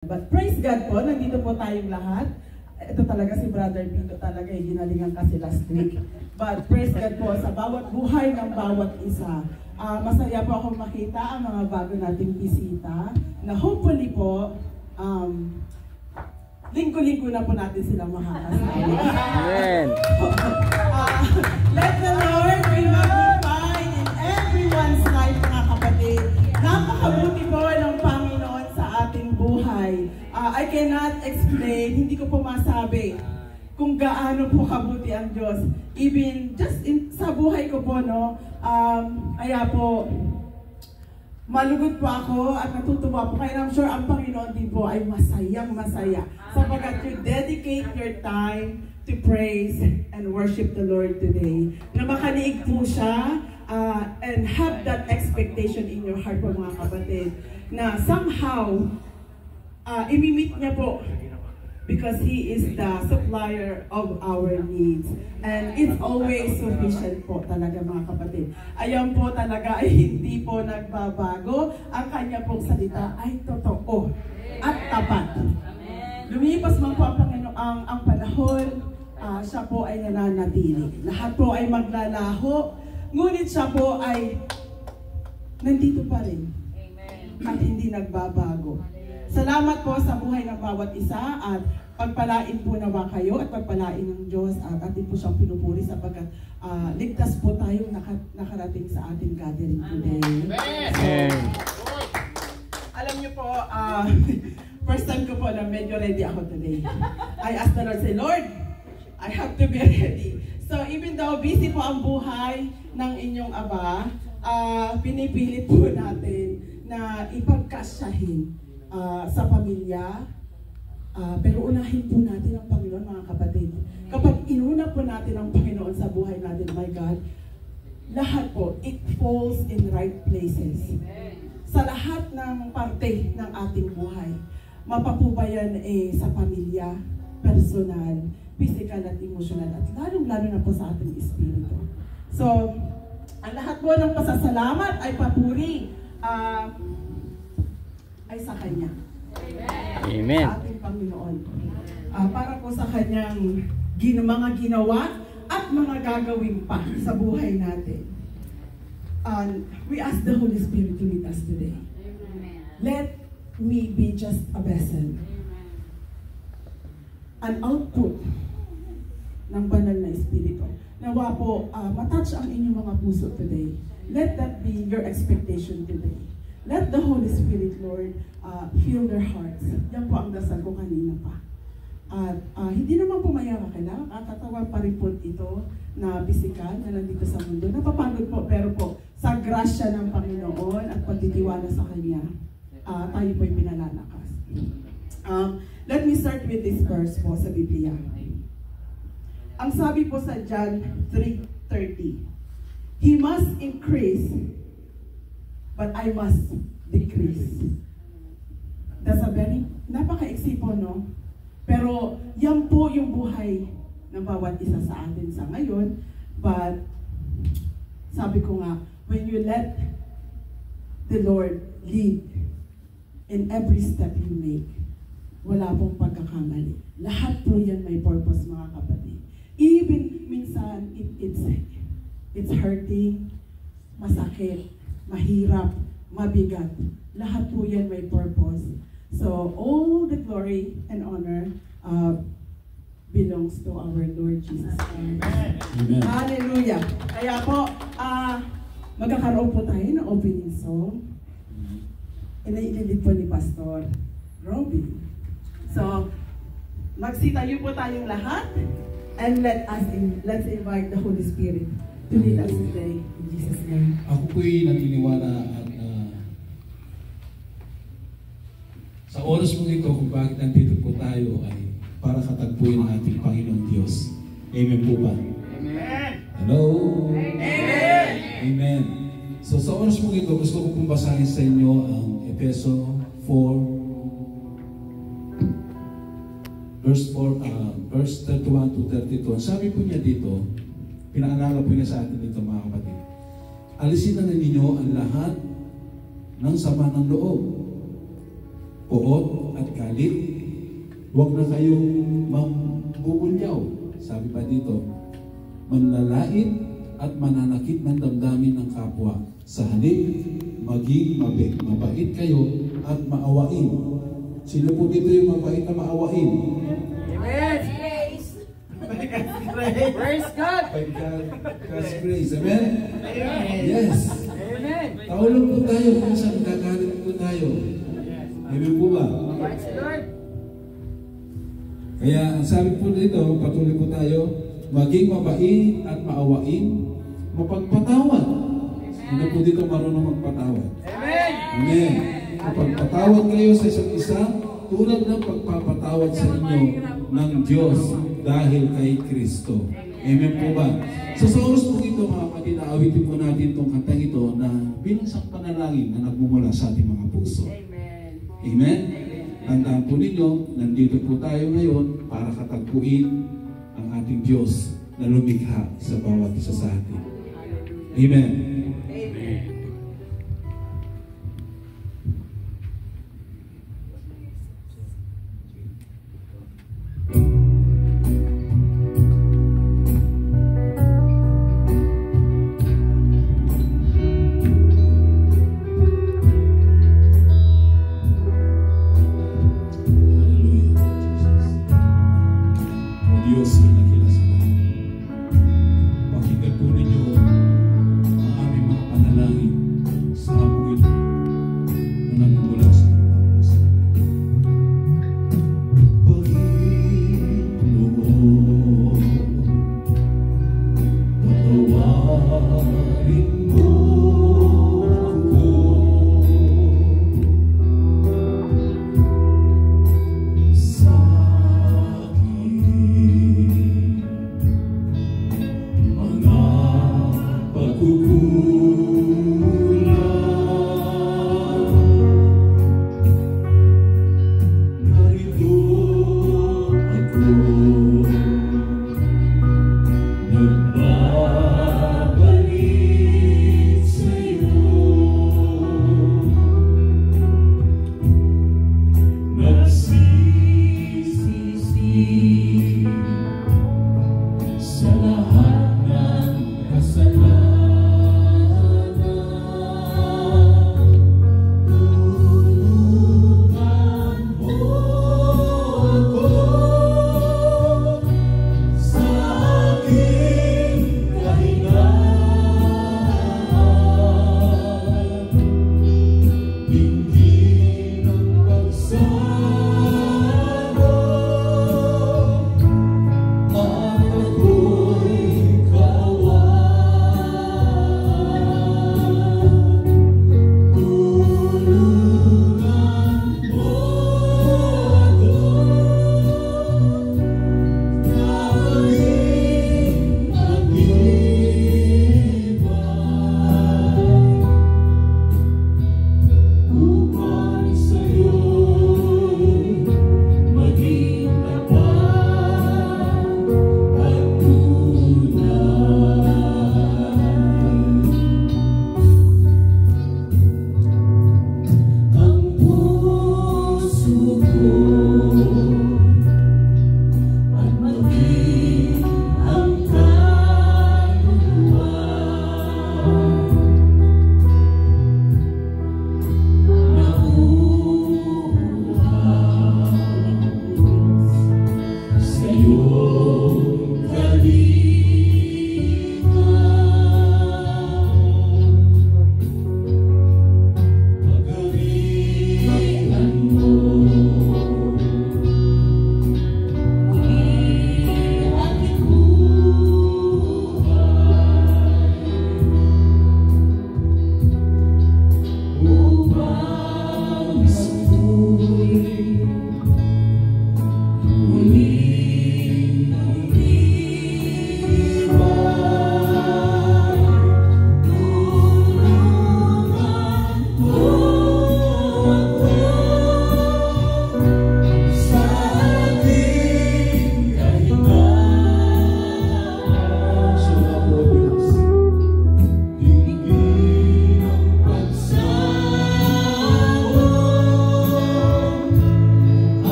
But praise God po, nandito po tayong lahat. Ito talaga si Brother Pito talaga, ginalingan kasi last week. But praise God po sa bawat buhay ng bawat isa. Masaya po akong makita ang mga bago nating bisita na hopefully po, linggo-linggo na po natin silang makakasama. Amen. Let the Lord be magnified in everyone's life, mga kapatid. Napakabuti po ng Panginoon sa ating buhay. I cannot explain, hindi ko po masabi kung gaano po kabuti ang Diyos. Even just sa buhay ko po, no, kaya po, malugod po ako at natutuwa po. Kaya I'm sure ang Panginoon din po ay masayang masaya. Sapagkat you dedicate your time to praise and worship the Lord today. Na makaniig po siya and have that expectation in your heart po, mga kapatid. Na somehow, imimit niya po because He is the supplier of our needs. And it's always sufficient po talaga, mga kapatid. Ayan po talaga ay hindi po nagbabago. Ang kanya pong salita ay totoo at tapat. Lumipas man po ang Panginoon ang panahon, siya po ay nananatili. Lahat po ay maglalaho, ngunit siya po ay nandito pa rin. At hindi nagbabago. Salamat po sa buhay ng bawat isa at pagpalain po nawa kayo at pagpalain ng Diyos at atin po siyang pinupuri sapagkat ligtas po tayong nakarating sa ating gathering today. So, alam niyo po, first time ko po na medyo ready ako today. I asked the Lord, say, Lord, I have to be ready. So even though busy po ang buhay ng inyong Aba, pinipilit po natin na ipagkasyahin sa pamilya, pero unahin po natin ang Panginoon, mga kapatid. Kapag inuna po natin ang Panginoon sa buhay natin, my God, lahat po, it falls in right places. Sa lahat ng parte ng ating buhay, mapapubayan sa pamilya, personal, physical at emotional, at lalong-lalo na po sa ating espiritu. So, ang lahat po ng pasasalamat ay papuri ay sa Kanya. Amen. Sa ating Panginoon. Para po sa Kanyang mga ginawa at mga gagawin pa sa buhay natin. We ask the Holy Spirit to lead us today. Let me be just a vessel. An output ng banal na Espiritu. Nawa po, matouch ang inyong mga puso today. Let that be your expectation today. Let the Holy Spirit, Lord, fill their hearts. Yan po ang dasal ko kanina pa. At hindi naman po kailangan katawan pa rin po ito na pisikal na nandito sa mundo. Napapagod po, pero po, sa grasya ng Panginoon at pagtitiwala sa Kanya, tayo po'y pinalalakas. Let me start with this verse po sa Biblia. Ang sabi po sa John 3:30, He must increase, but I must decrease. That's a very, napaka-iksi po, no? Pero yan po yung buhay ng bawat isa sa atin sa ngayon. But, sabi ko nga, when you let the Lord lead in every step you make, wala pong pagkakamali. Lahat po yan may purpose, mga kapatid. Even minsan, it's hurting, masakit, mahirap, mabigat. Lahat po yan may purpose. So, all the glory and honor belongs to our Lord Jesus Christ. Amen. Hallelujah. Kaya po, magkakaroon po tayo ng opening song. Inaililid po ni Pastor Robby. So, magsitayo po tayong lahat and let's invite the Holy Spirit to lead us today in Jesus' name. Ako po'y naniniwala at sa oras po ito kung bakit nandito po tayo ay para katagpuin ang ating Panginoong Diyos. Amen po ba? Amen. Hello? Amen. Amen. So sa oras po ito, gusto ko pong basahin sa inyo ang Efeso 4 verse 31 to 32. Sabi po niya dito, pinaalala po niya sa atin dito, mga kapatid. Alisin na ninyo ang lahat ng sama ng loob, puot at galit. Huwag na kayong mambubulyaw. Sabi pa dito, manlalait at mananakit ng damdamin ng kapwa. Sa halip, maging mabait kayo at maawain. Sino po dito yung mabait na maawain? Amen. Praise God. By God's grace. Amen? Yes. Amen. Taulog po tayo kung saan nagagalit po tayo. Amen po ba? Praise the Lord. Kaya ang sabi po dito, patuloy po tayo, maging mabait at maawain, mapagpatawad. Hindi po dito marunong magpatawad. Amen. Amen. Mapagpatawad kayo sa isa't isa, tulad ng pagpapatawad sa inyo ng Diyos dahil kay Kristo. Amen po ba? So sa oras po ito, mga kapatid, naawitin po natin itong kantang ito na bilang isang panalangin na nagmumula sa ating mga puso. Amen. Amen? Tandaan po ninyo, nandito po tayo ngayon para katagpuin ang ating Diyos na lumikha sa bawat isa sa atin. Amen. Amen. Diyos na nakila sa lahat. Pakinggan po ninyo ang aming mga panalangin.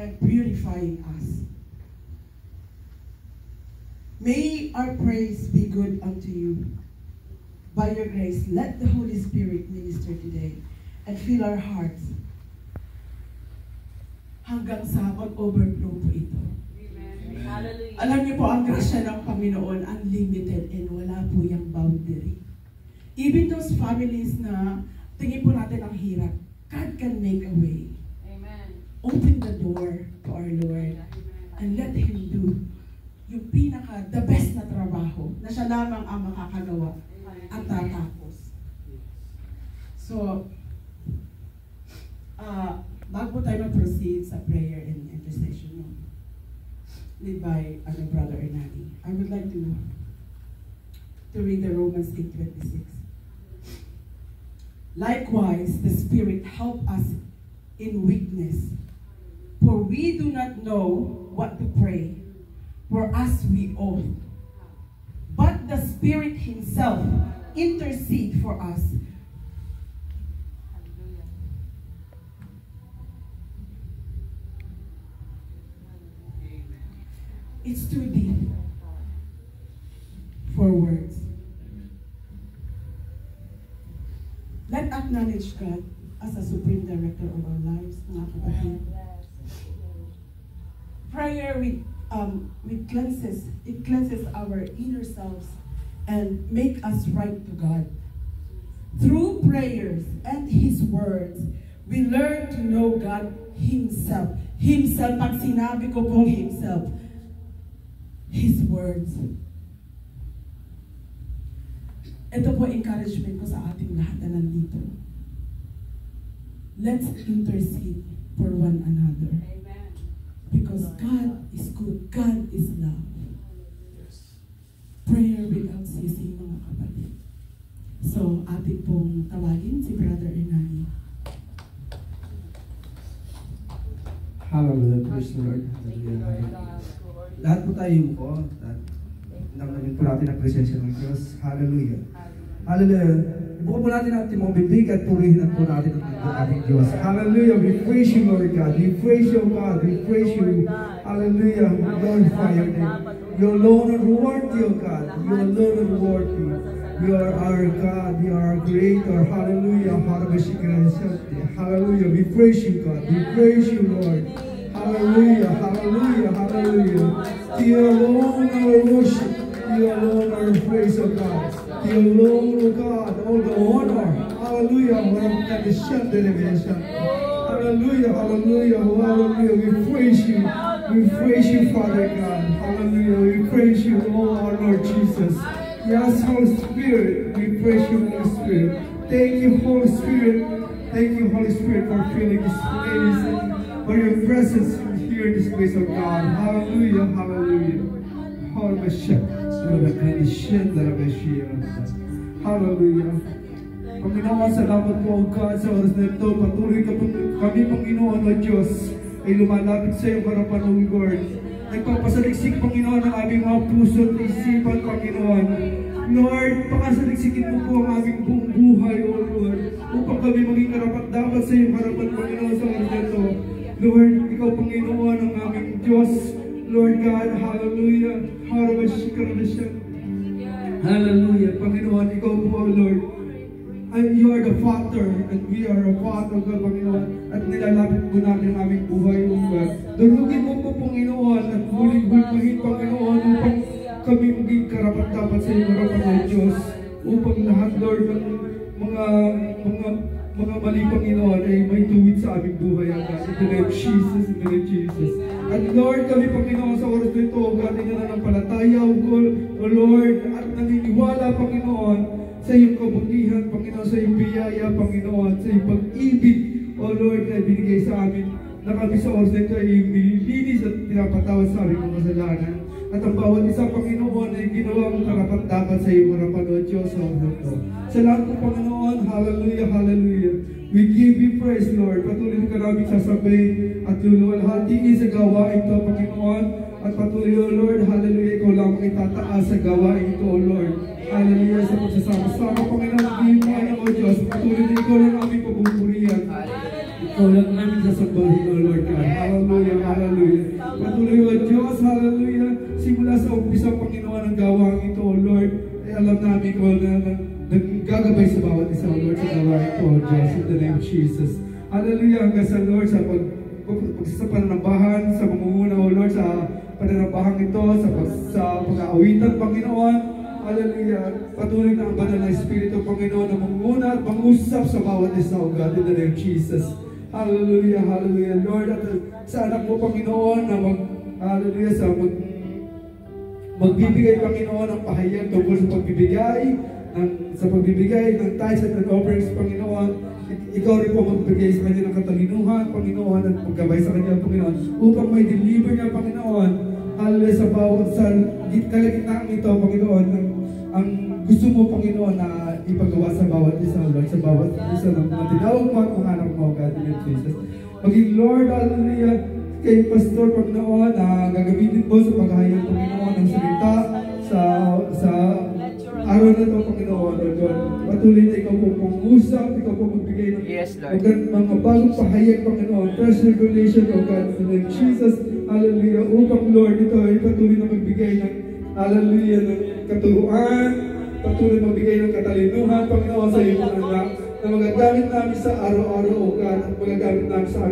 and purifying us. May our praise be good unto you. By your grace, let the Holy Spirit minister today and fill our hearts hanggang sa mag-overflow po ito. Amen. Hallelujah. Alam niyo po, ang grasya ng Panginoon, unlimited and wala po yung boundary. Even those families na tingin po natin ang hirap, God can make a way. Amen. Open the door to our Lord and let Him do yung the best na trabaho na siya lamang ang makakagawa at tatapos. So, bago tayo mag-proceed sa prayer and intercession, led by Brother Hernani, I would like to read the Romans 8:26. Likewise, the Spirit help us in weakness, for we do not know what to pray for as we ought. But the Spirit Himself intercede for us. It's too deep for words. Let's acknowledge God as a supreme director of our lives, mga kapatid. Prayer it cleanses our inner selves and make us right to God. Through prayers and His words, we learn to know God Himself. Himself, pag sinabi ko po Himself, His words. Ito po encouragement ko sa ating lahat na nandito. Let's intercede for one another. Amen. Because God is good. God is love. Prayer without ceasing, mga kapatid. So, ating pong tawagin si Brother Hernani. Hallelujah, praise the Lord. Hallelujah. Lahat po tayo po. Nagnamin po natin ang presensya ng Diyos. Hallelujah. Hallelujah. Ibuka po natin ang ating mga bibig at purihin po natin ang ating Diyos. Hallelujah. We praise you, Lord God. We praise you, God. We praise you. Hallelujah. We glorify your name. You alone are worthy, O God. You alone are worthy. You are our God. You are our Creator. Hallelujah. Hallelujah. We praise you, God. We praise you, Lord. Hallelujah. Hallelujah. Hallelujah. You alone are worship. You alone are praise, O God. You alone, O God, all the honor. Hallelujah. Hallelujah. Hallelujah. Hallelujah. We praise you. We praise you, Father God. Hallelujah. We praise you, oh our Lord Jesus. Yes, Holy Spirit. We praise you, Holy Spirit. Thank you, Holy Spirit. Thank you, Holy Spirit, for filling this place and for your presence here in this place, oh God. Hallelujah. Hallelujah. Hallelujah. Panginoon, salamat po, O God, sa oras na ito. Patuloy kami, Panginoon, O Diyos, ay lumalapit sa iyong harapan, O Lord. Nagpapasaliksik, Panginoon, ang aming mga puso at isipan, Panginoon. Lord, pakasaliksikin mo po ang aming buong buhay, O Lord, upang kami maging karapat-dapat sa iyong harapan, Panginoon, sa oras na ito. Lord, ikaw, Panginoon, ang aming Diyos. Lord God, hallelujah. Hallelujah. Panginoon, ikaw po, Lord. And you are the Father, and we are a Father, God, Panginoon. At nilalapit po natin ang aming buhay, O God. Durugin mo po, Panginoon, at muling-hulpahin, Panginoon, upang kami maging karapat-dapat sa iyong harapan ng Diyos. Upang lahat, Lord, ng mga mali, Panginoon, ay may tuwid sa aming buhay, O God. In the name of Jesus, in the name of Jesus. At Lord, kami, Panginoon, sa oras na ito, O God, ay nananampalataya, O Lord, at naniniwala, Panginoon, sa iyong kabutihan, Panginoon, sa iyong biyaya, Panginoon, sa iyong pag-ibig, O Lord, na binigay sa amin, na kami sa oras na ito ay nililinis at pinapatawad sa aming mga kasalanan. At ang bawat isa, Panginoon, ay ginawang karapat-dapat sa iyong harapan, O Diyos, sa oras na ito. Sa lahat po, Panginoon, hallelujah, hallelujah. We give you praise, Lord. Patuloy ka namin sasabihin at luluwalhatiin sa gawain ito, Panginoon. At patuloy, O Lord, hallelujah, ikaw lang itataas sa gawain ito, O Lord. Hallelujah, sa pagsasama-sama, Panginoon, hindi mo, O Diyos, patuloy na ikaw lang aming pagpupurihan. Ikaw lang namin sasambahin, O Lord God. Hallelujah, hallelujah. Patuloy, O Diyos, hallelujah. Simula sa umpisa, Panginoon, ang gawang ito, O Lord, ay alam namin, O na gagabay sa bawat isa, O Lord, sa gawang ito, O Diyos, in the name of Jesus. Hallelujah, hanggang sa Lord, sa pananabahan, sa mamumuna, O Lord, sa pananabahan ito, sa pag-aawitan, Panginoon. Hallelujah. Patuloy na ang banal na Espiritu, Panginoon, na mamumuna at mangusap sa bawat isa, O God, in the name of Jesus. Hallelujah, hallelujah, Lord. At sa anak mo, Panginoon, na hallelujah, magbibigay, Panginoon, ng pahayag tungkol sa pagbibigay ng tithes and offerings, Panginoon. Ikaw rin po magbigay sa kanya ng katalinuhan, Panginoon, at maggabay sa kanya, Panginoon, upang may deliver niya, Panginoon. Hallelujah, sa bawat sa kalagitnaan ito, Panginoon, ang gusto mo, Panginoon, na ipagawa sa bawat isa, Lord, sa bawat isa ng mga tinawag mo at mga anak mo, God, in Jesus. Maging Lord, hallelujah, kay Pastor, Panginoon, na gagamitin mo sa paghayag, Panginoon, ng salita sa araw na ito, Panginoon, Lord. Patuloy na ikaw po pangusap, ikaw po magbigay ng mga bagong pahayag, Panginoon, fresh revelation, O God, in the name of Jesus, hallelujah, upang Lord, ito ay patuloy na magbigay ng, hallelujah, ng katuruan, patuloy magbigay ng katalinuhan, Panginoon, sa iyong anak, na magagamit namin sa araw-araw, O God, at magagamit namin sa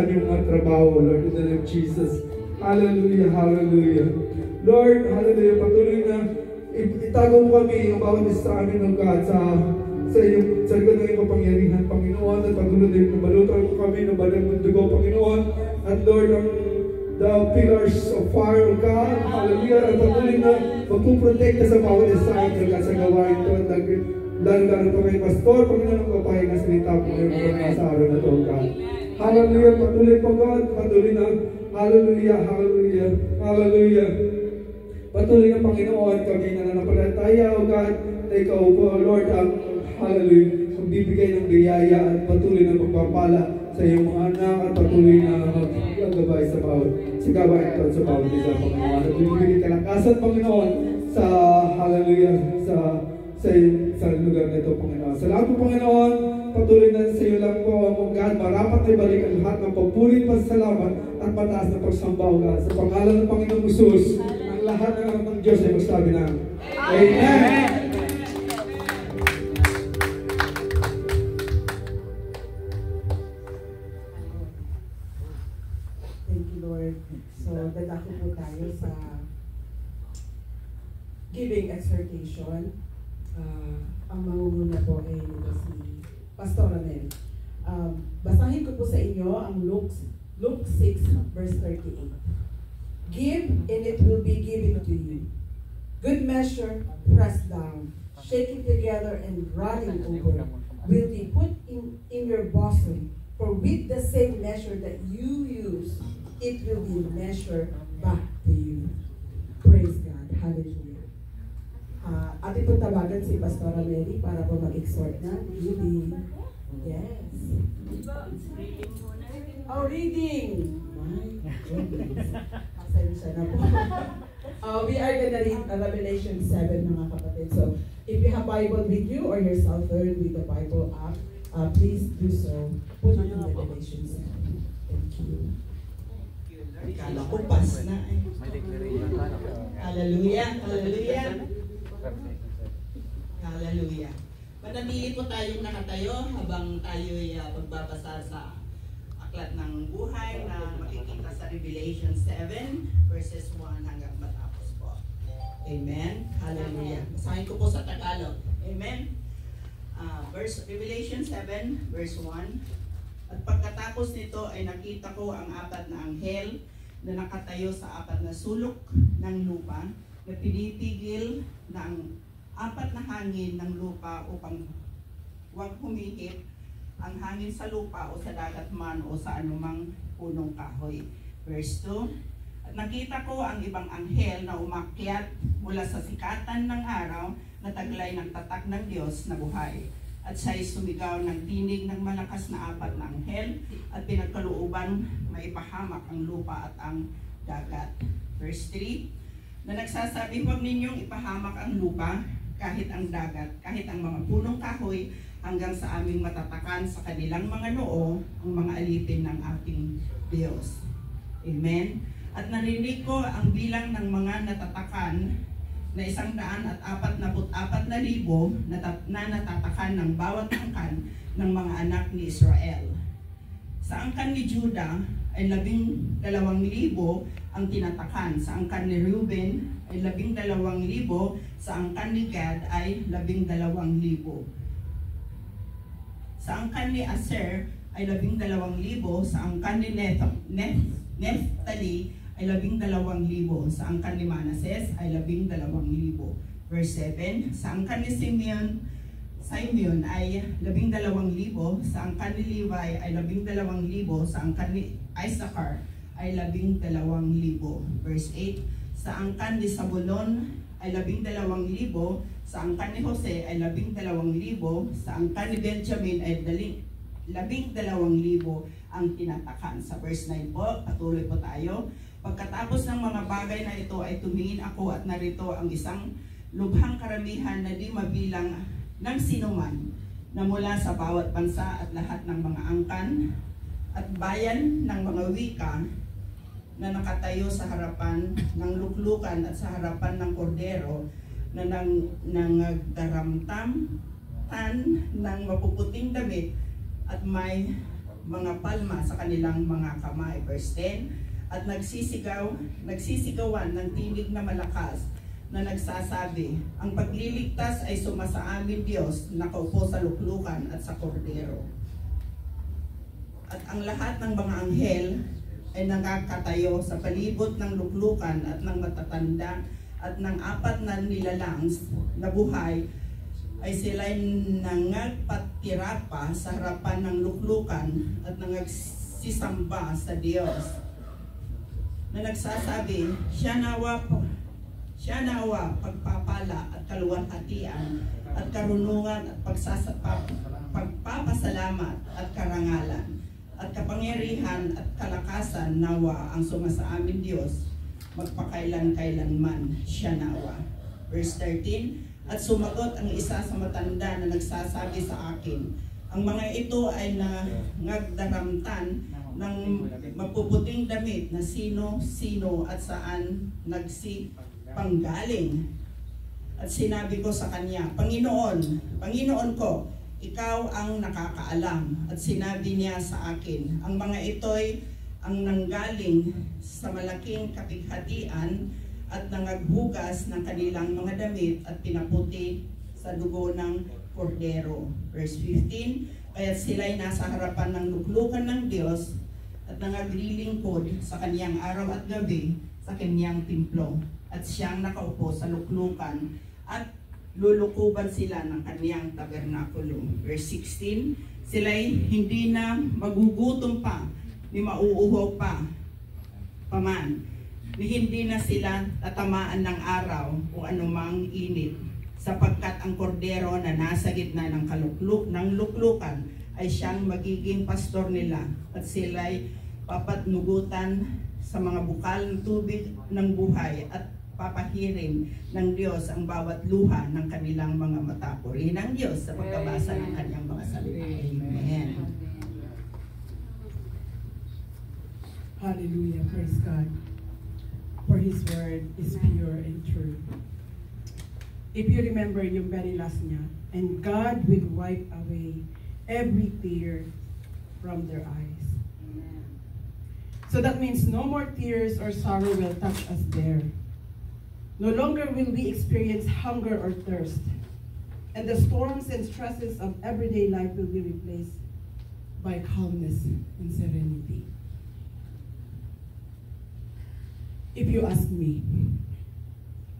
aming mga trabaho, Lord, in the name of Jesus. Hallelujah, hallelujah. Lord, hallelujah, patuloy na itago mo kami ang bawat isa sa amin, O God, sa likod ng iyong kapangyarihan, Panginoon, at patuloy na malutan mo kami ng banal mong dugo, Panginoon, at Lord, the pillars of fire, O God, hallelujah, at patuloy na magpuprotekta sa bawat isa sa amin, O God, sa gawain ito, at lalo po kay Pastor, Panginoon, ang kapahig na salita po ngayon sa araw na ito, O God. Hallelujah, patuloy po, God, patuloy na, hallelujah, hallelujah, hallelujah. Patuloy na, Panginoon, kami nananampalataya, O God, na ikaw po, Lord, ang hallelujah, magbibigay ng biyaya at patuloy na magpapala sa iyong mga anak at patuloy na maggagabay sa gawain ito at sa bawat isa, Panginoon. At bibigay kalakasan, Panginoon, sa hallelujah, sa lugar nito, Panginoon. Salamat po, Panginoon, patuloy na sa iyo lang po, O God, marapat na ibalik ang lahat ng papulit, pasalamat at mataas na pagsamba, O God. Sa pangalan ng Panginoong Jesus, ang lahat ng anak ng Diyos ay magsabi na, Amen! Thank you, Lord. So, dadako po tayo sa giving exhortation. Ang mangunguna po ay si Pastor Anel. Basahin ko po sa inyo ang Luke 6, verse 38. Give, and it will be given to you. Good measure, pressed down, shaken together, and running over, will be put in your bosom. For with the same measure that you use, it will be measured back to you. Praise God. Hallelujah. Atin po tawagan si Pastor Mary para po mag-exhort na. Reading. Yes. Oh, reading. My goodness. Pasensya na po. We are gonna read Revelation 7, mga kapatid. So, if you have Bible with you or your cell phone with the Bible app, please do so. Put it in Revelation 7. Thank you. Kala ko pas na eh. Hallelujah, hallelujah. Hallelujah. Manatili po tayong nakatayo habang tayo'y pagbabasa sa aklat ng buhay na makikita sa Revelation 7 verses 1 hanggang matapos po. Amen. Hallelujah. Basahin ko po sa Tagalog. Amen. Revelation 7 verse 1. At pagkatapos nito ay nakita ko ang apat na anghel na nakatayo sa apat na sulok ng lupa na pinitigil ng apat na hangin ng lupa upang huwag humihip ang hangin sa lupa o sa dagat man o sa anumang punong kahoy. Verse 2. At nakita ko ang ibang anghel na umakyat mula sa sikatan ng araw na taglay ng tatak ng Diyos na buhay. At siya'y sumigaw ng tinig ng malakas na apat na anghel at pinagkalooban maipahamak ang lupa at ang dagat. Verse 3. Na nagsasabi, huwag ninyong ipahamak ang lupa, kahit ang dagat, kahit ang mga punong kahoy, hanggang sa aming matatakan sa kanilang mga noo ang mga alipin ng ating Diyos. Amen. At narinig ko ang bilang ng mga natatakan na 144,000 na natatakan ng bawat angkan ng mga anak ni Israel. Sa angkan ni Judah ay 12,000 ang tinatakan. Sa angkan ni Reuben ay 12,000. Sa angkan ni Gad ay 12,000. Sa angkan ni Aser ay 12,000. Sa angkan ni Neftali ay 12,000. Sa angkan ni Manases ay 12,000. Verse 7, sa angkan ni Simeon ay 12,000. Sa angkan ni Levi ay 12,000. Sa angkan ni Issachar ay 12,000. Verse 8, sa angkan ni Zabulon ay 12,000. Sa angkan ni Jose ay 12,000. Sa angkan ni Benjamin ay 12,000 ang tinatakan. Sa verse 9 po, patuloy po tayo. Pagkatapos ng mga bagay na ito ay tumingin ako at narito ang isang lubhang karamihan na di mabilang ng sinuman na mula sa bawat bansa at lahat ng mga angkan at bayan ng mga wika na nakatayo sa harapan ng luklukan at sa harapan ng kordero na nangdaramtam-tan ng mapuputing damit at may mga palma sa kanilang mga kamay. Verse 10, at nagsisigawan ng tinig na malakas na nagsasabi, ang pagliligtas ay sumasa amin Diyos, nakaupo sa luklukan at sa kordero. At ang lahat ng mga anghel ay nakakatayo sa palibot ng luklukan at ng matatanda at ng 4 na nilalang na buhay ay sila'y nangagpatirapa sa harapan ng luklukan at nagsisamba sa Diyos na nagsasabi, siya nawa pagpapala at kaluwalhatian at karunungan at pagpapasalamat at karangalan at kapangyarihan at kalakasan nawa ang sumasa amin Diyos magpakailan-kailanman, siya nawa. Verse 13, at sumagot ang isa sa matanda na nagsasabi sa akin, ang mga ito ay nagdaramtan ng mapuputing damit na sino-sino at saan nagsipanggaling. At sinabi ko sa kanya, Panginoon ko, ikaw ang nakakaalam. At sinabi niya sa akin, ang mga ito'y ang nanggaling sa malaking kapighatian at nangaghugas ng kanilang mga damit at pinaputi sa dugo ng kordero. Verse 15, kaya sila'y nasa harapan ng luklukan ng Diyos at nangaglilingkod sa kaniyang araw at gabi sa kaniyang templo. At siyang nakaupo sa luklukan at lulukuban sila ng kaniyang tabernakulo. Verse 16, sila'y hindi na magugutom pa, ni mauuhaw pa, paman, ni hindi na sila tatamaan ng araw o anumang init, sapagkat ang kordero na nasa gitna ng luklukan ay siyang magiging pastor nila at sila'y papatnugutan sa mga bukal ng tubig ng buhay at papahirin ng Diyos ang bawat luha ng kanilang mga mata. Purihin ang Diyos sa pagkabasa ng kanyang mga salita. Amen. Hallelujah. Praise God. For His word is pure and true. If you remember yung very last niya, and God will wipe away every tear from their eyes. Amen. So that means no more tears or sorrow will touch us there. No longer will we experience hunger or thirst. And the storms and stresses of everyday life will be replaced by calmness and serenity. If you ask me,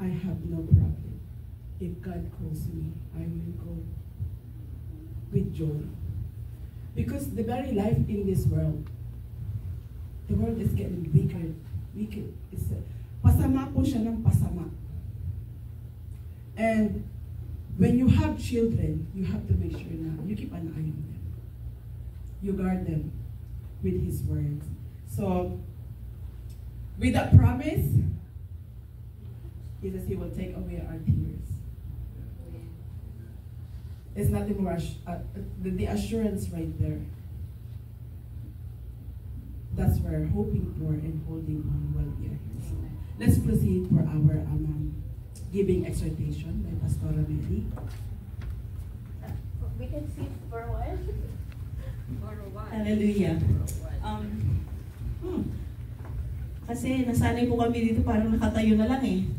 I have no problem. If God calls me, I will go with joy. Because the very life in this world, the world is getting weaker. Pasama po siya ng pasama. And when you have children, you have to make sure na you keep an eye on them. You guard them with His words. So, with that promise, He says He will take away our tears. It's nothing more, the assurance right there. That's what we're hoping for and holding on while we are here. So, let's proceed for our giving exhortation by Pastora Mary. We can sit for a while. Hallelujah. Kasi nasanay po kami dito parang nakatayo na lang eh.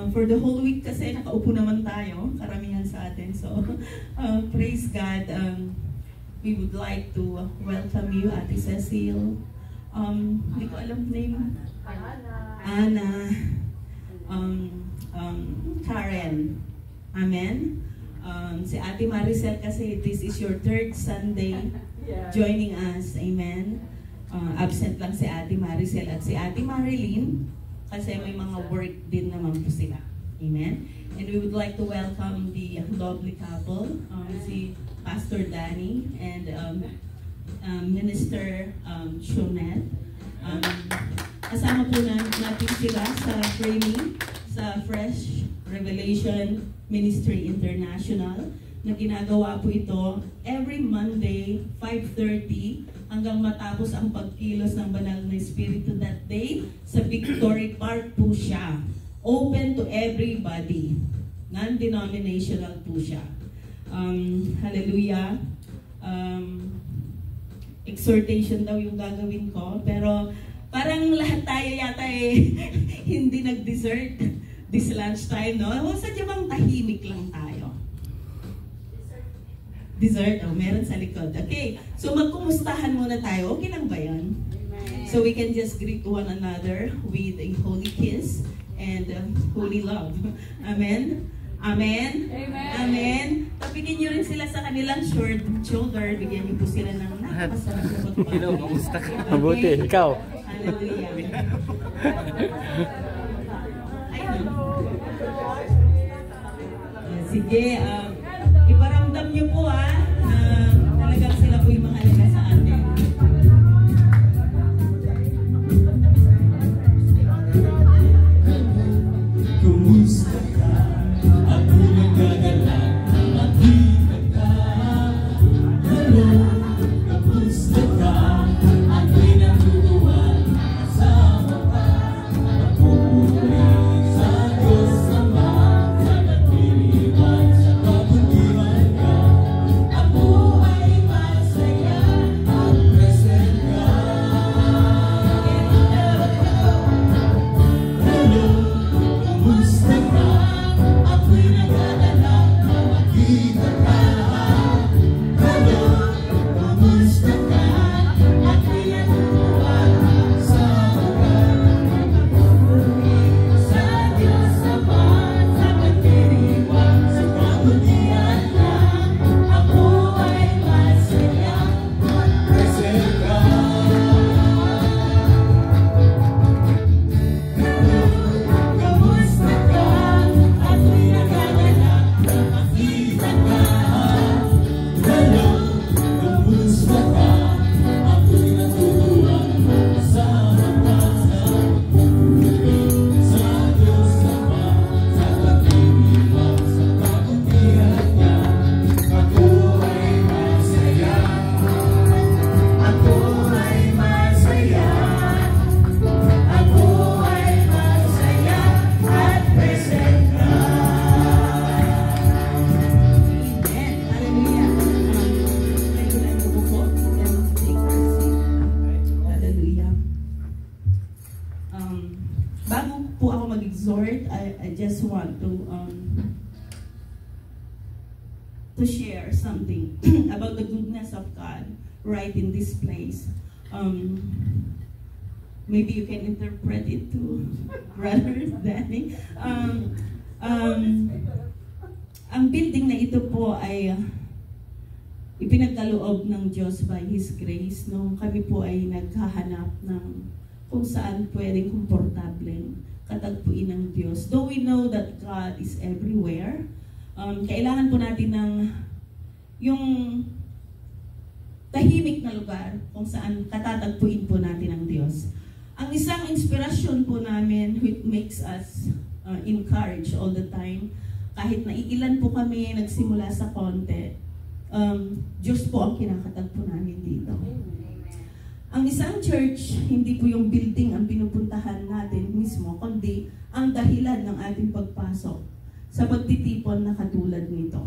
For the whole week kasi nakaupo naman tayo, karamihan sa atin. So, praise God. We would like to welcome you, Ate Cecile. Hindi ko alam name. Anna. Karen. Amen. Si Ate Maricel kasi this is your third Sunday joining us. Amen. Absent lang si Ate Maricel at si Ate Marilyn kasi may mga work din naman po sila. Amen. And we would like to welcome the lovely couple, si Pastor Danny and Minister Shonette. Kasama po natin sila sa training sa Fresh Revelation Ministry International na ginagawa po ito every Monday 5:30 hanggang matapos ang pagkilos ng banal na Espiritu that day. Sa Victory Park po siya. Open to everybody. Non-denominational po siya. Hallelujah. Exhortation daw yung gagawin ko. Pero parang lahat tayo yata hindi nag-dessert this lunchtime, no? Sadya bang tahimik lang tayo? Dessert, meron sa likod. Okay, so magkumustahan muna tayo. Okay lang ba yan? So we can just greet one another with a holy kiss and holy love. Amen? Amen? Amen. Amen? Tapigin nyo rin sila sa kanilang shoulder. Bigyan nyo po sila ng napakasarap na pagpapalala. Hello, kamusta ka? Mabuti, ikaw. Hallelujah. Sige, iparamdam nyo po na talagang sila po yung mahalaga sa atin. Kumusta ka? Ako'y nagagalak, makita ka. Hello, kamusta ka? Ako'y natutuwa, kasama ka. Pagpupuri sa Diyos Ama, sa nagdiriwan, sa kabutihan ka. Ako ay masaya at present ka. Hello, kumusta ka? Ako'y nagagalak na makita ka. Hello, kumusta ka? Ako'y natutuwa, kasama ka. Pagpupuri sa Diyos Ama, sa pagdiriwang, sa kabutihan ka. Ako ay masaya at present ka. Kamusta ka? Ako'y nagagalak na makita ka. Hello, kamusta ka? Ako'y natutuwa, kasama ka. Sa pagpupuri sa Diyos Ama, sa pagdiriwang, sa kabutihan niya. Ako ay masaya. Ako ay masaya. Ako ay masaya at present ka. Amen. Hallelujah. Regular mo po and take our seat. Hallelujah. Bago po ako mag-exhort, I just want to share something about the goodness of God right in this place. Maybe you can interpret it to Brother Danny. Ang building na ito po ay ipinagkaloob ng Diyos by His grace. No? Kami po ay naghahanap ng kung saan pwedeng komportableng katagpuin ng Diyos. Though we know that God is everywhere, kailangan po natin ng yung tahimik na lugar kung saan katatagpuin po natin ang Diyos. Ang isang inspirasyon po namin which makes us encourage all the time, kahit na iilan po kami, nagsimula sa konti, Diyos po ang kinakatagpo namin dito. Ang isang church, hindi po yung building ang pinupuntahan natin mismo, kundi ang dahilan ng ating pagpasok sa pagtitipon na katulad nito.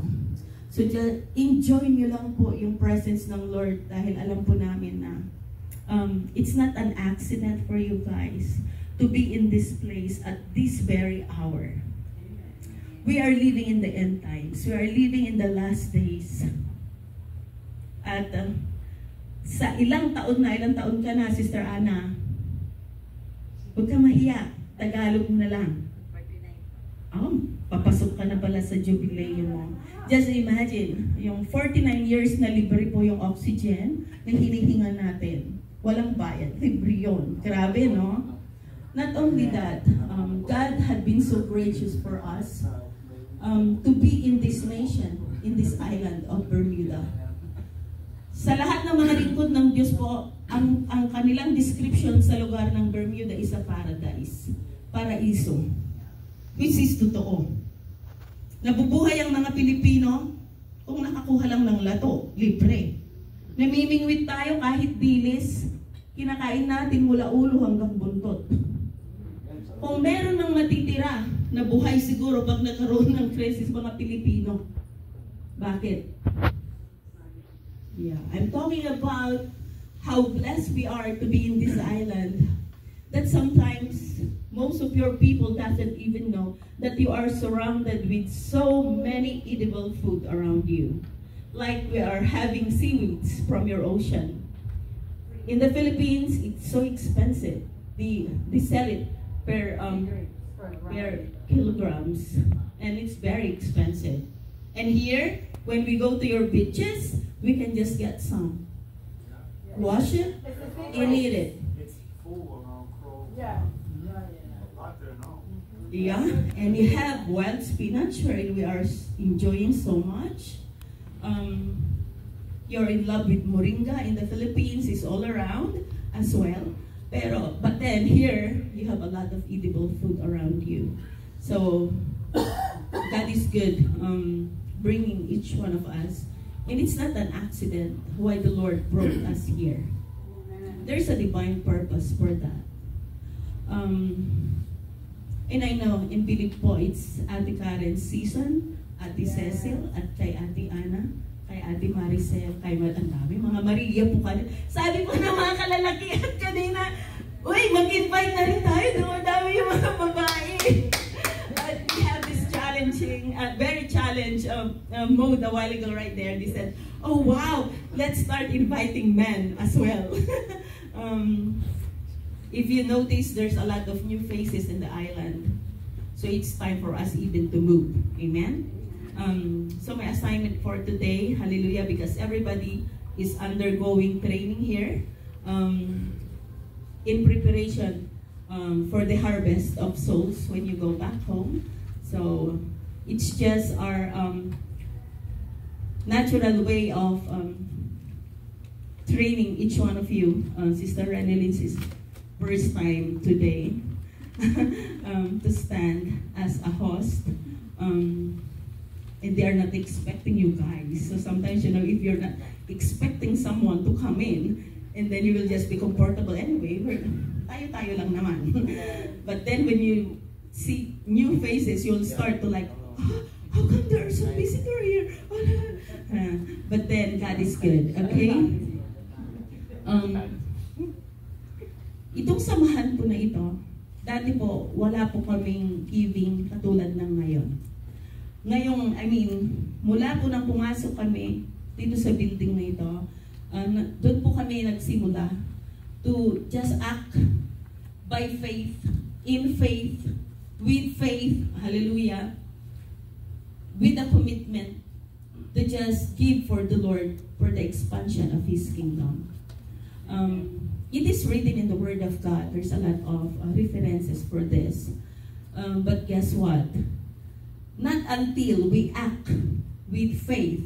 So, enjoy nyo lang po yung presence ng Lord dahil alam po namin na it's not an accident for you guys to be in this place at this very hour. We are living in the end times. We are living in the last days. At sa ilang taon ka na, Sister Ana, huwag ka mahiya. Tagalog na lang. Papasok ka na pala sa jubilee mo. Just imagine, yung 49 years na libre po yung oxygen na hinihinga natin. Walang bayad. Libre yun. Grabe, no? Not only that, God had been so gracious for us to be in this nation, in this island of Bermuda. Sa lahat ng mga lingkod ng Diyos po, ang kanilang description sa lugar ng Bermuda is a paradise. Paraiso. Which is totoo. Nabubuhay ang mga Pilipino kung nakakuha lang ng lato, libre. Namimingwit tayo kahit dilis, kinakain natin mula ulo hanggang buntot. Kung meron ng matitira na buhay siguro pag nagkaroon ng crisis mga Pilipino. Bakit? Yeah, I'm talking about how blessed we are to be in this island. That sometimes most of your people doesn't even know that you are surrounded with so many edible food around you. Like we are having seaweeds from your ocean. In the Philippines, it's so expensive. They sell it per kilograms, and it's very expensive. And here, when we go to your beaches, we can just get some. Wash it and eat it. Yeah, and you have wild spinach where we are enjoying so much. You're in love with moringa in the Philippines, is all around as well. But then here, you have a lot of edible food around you. So, God is good bringing each one of us. And it's not an accident why the Lord brought us here. There's a divine purpose for that. And I know, and believe po, it's Ate Karen's season, Ate Cecil, at kay Ate Ana, kay Ate Maricel, kay ang dami, mga Maria po kanina. Sabi ko na mga kalalakihan kanina, uy, mag-invite na rin tayo, dumadami yung mga babae. But we have this challenging, very challenge mode a while ago right there. They said, oh wow, let's start inviting men as well. If you notice, there's a lot of new faces in the island. So it's time for us even to move. Amen? So my assignment for today, hallelujah, because everybody is undergoing training here in preparation for the harvest of souls when you go back home. So it's just our natural way of training each one of you. Sister Renelin's is first time today to stand as a host, and they are not expecting you guys. So sometimes, you know, if you're not expecting someone to come in, and then you will just be comfortable anyway, tayo-tayo lang naman. But then when you see new faces, you'll start to like, how come there are some visitors here? But then God is good, okay? Itong samahan po na ito, dati po, wala po kaming giving katulad ng ngayon. Ngayong, mula po nang pumasok kami dito sa building na ito, doon po kami nagsimula to just act by faith, in faith, with faith, hallelujah, with a commitment to just give for the Lord for the expansion of His kingdom. It is written in the Word of God. There's a lot of references for this. But guess what? Not until we act with faith,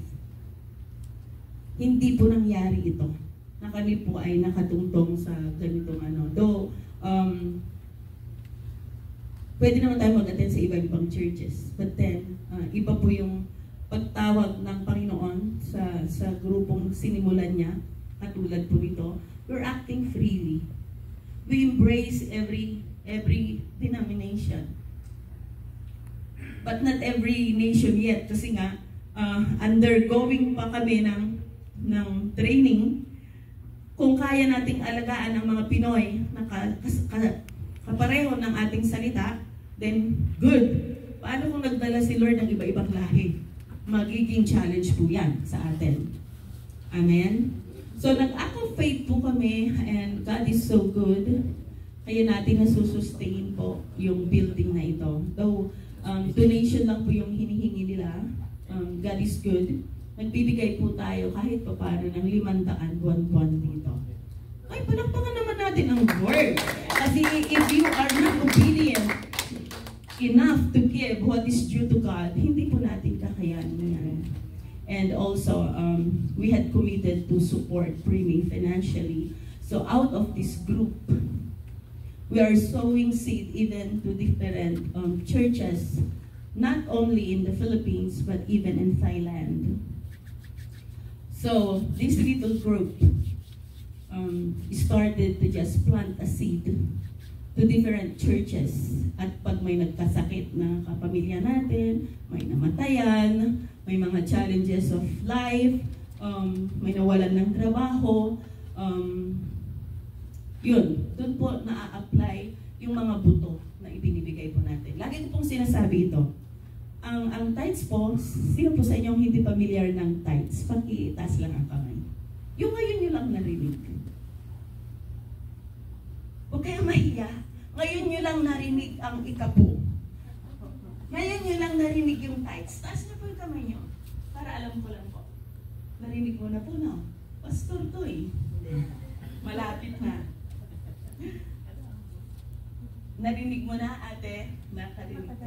hindi po nangyari ito. Na kami po ay nakatungtong sa ganitong ano. Though, pwede naman tayo mag-attend sa iba-ibang churches. But then, iba po yung pagtawag ng Panginoon sa grupong sinimulan niya, katulad po nito. We're acting freely. We embrace every denomination. But not every nation yet, kasi nga, undergoing pa kami ng training. Kung kaya nating alagaan ang mga Pinoy na kapareho ng ating salita, then good. Paano kung nagdala si Lord ng iba-ibang lahi? Magiging challenge po yan sa atin. Amen? So, nag-act of faith po kami, and God is so good. Kaya natin nasusustain po yung building na ito. Though, donation lang po yung hinihingi nila. God is good. Nagbibigay po tayo kahit pa paano ng 500 buwan-buwan dito. Ay, palakpakan naman natin ang Lord. Kasi if you are not obedient enough to give what is due to God, hindi po natin kakayanin yan. And also, we had committed to support Primi financially. So out of this group, we are sowing seed even to different churches, not only in the Philippines, but even in Thailand. So this little group started to just plant a seed to different churches. At pag may nagkasakit na kapamilya natin, may namatayan, may mga challenges of life, may nawalan ng trabaho, yun, doon po na-apply yung mga buto na ibinibigay po natin. Lagi ko pong sinasabi ito. Ang tithes po, sino po sa inyong hindi familiar ng tithes? Pakitaas lang ang kamay. Yung ngayon nyo lang narinig. Huwag kaya mahiya. Ngayon nyo lang narinig ang ikapo. Ngayon nyo lang narinig yung tithes. Taas na po yung kamay nyo. Para alam ko lang po. Narinig mo na po, no? Pastor to eh. Malapit na. Narinig mo na, ate? Nakarinig ka.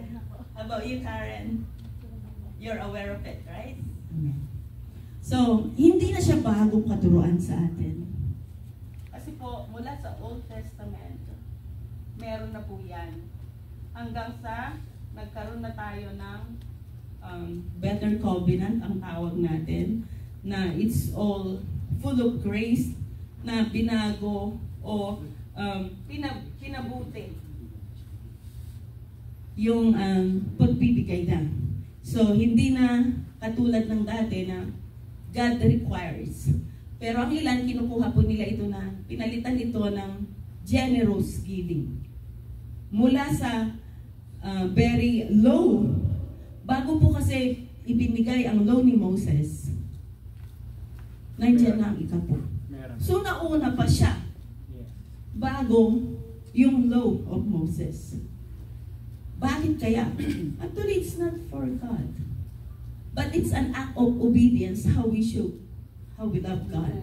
How about you, Karen? You're aware of it, right? So, hindi na siya bagong katuruan sa atin. Kasi po, mula sa Old Testament, meron na po yan. Hanggang sa nagkaroon na tayo ng better covenant, ang tawag natin, na it's all full of grace, na binago o pinabuti yung pagbibigay na. So, hindi na katulad ng dati na God requires. Pero ang ilan, kinukuha po nila ito na, pinalitan ito ng generous giving. Mula sa very low, bago po kasi ibinigay ang law ni Moses, nandiyan na ang ikapo. So, nauna pa siya bago yung law of Moses. Bakit kaya? Actually, it's not for God. But it's an act of obedience, how we love God.